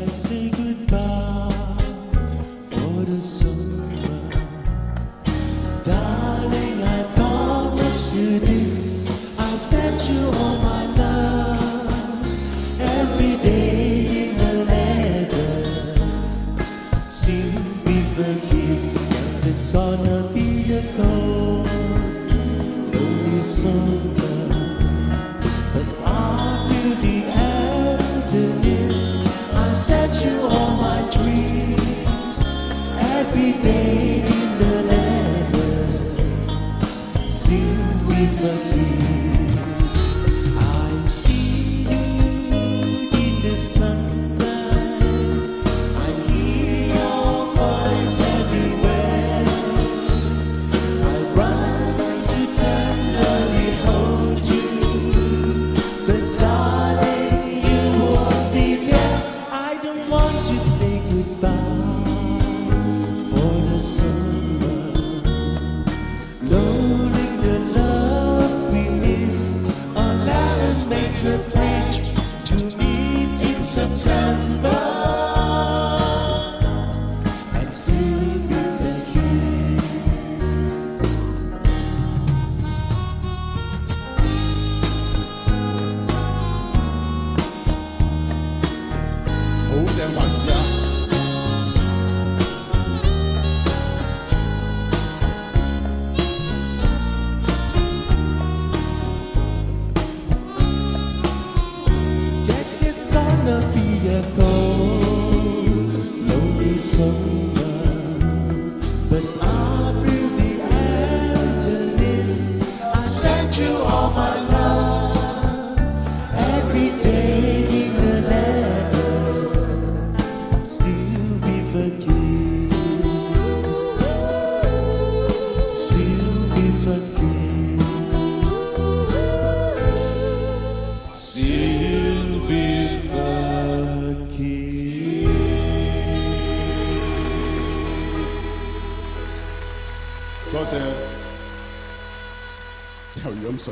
I say goodbye for the summer? Darling, I promise you this, I'll send you all my love every day in a letter. Soon with a kiss, 'cause it's gonna be a cold, lonely summer. But after the emptiness, I'll send you all my dreams every day in the letter, sealed with a kiss. I'm seeing in the sunlight, I hear your voice everywhere. I run to tenderly hold you, but darling, you won't be there. I don't want to say goodbye for the summer, lowering the love we miss. Or let us make a pledge to meet in September and sing with a kiss. 好正還是啊！Guess it's gonna be a cold, lonely summer. But after the emptiness, I send you all my love every day in a letter, sealed with a kiss, sealed with a kiss, sealed with a kiss. 多謝，流飲水。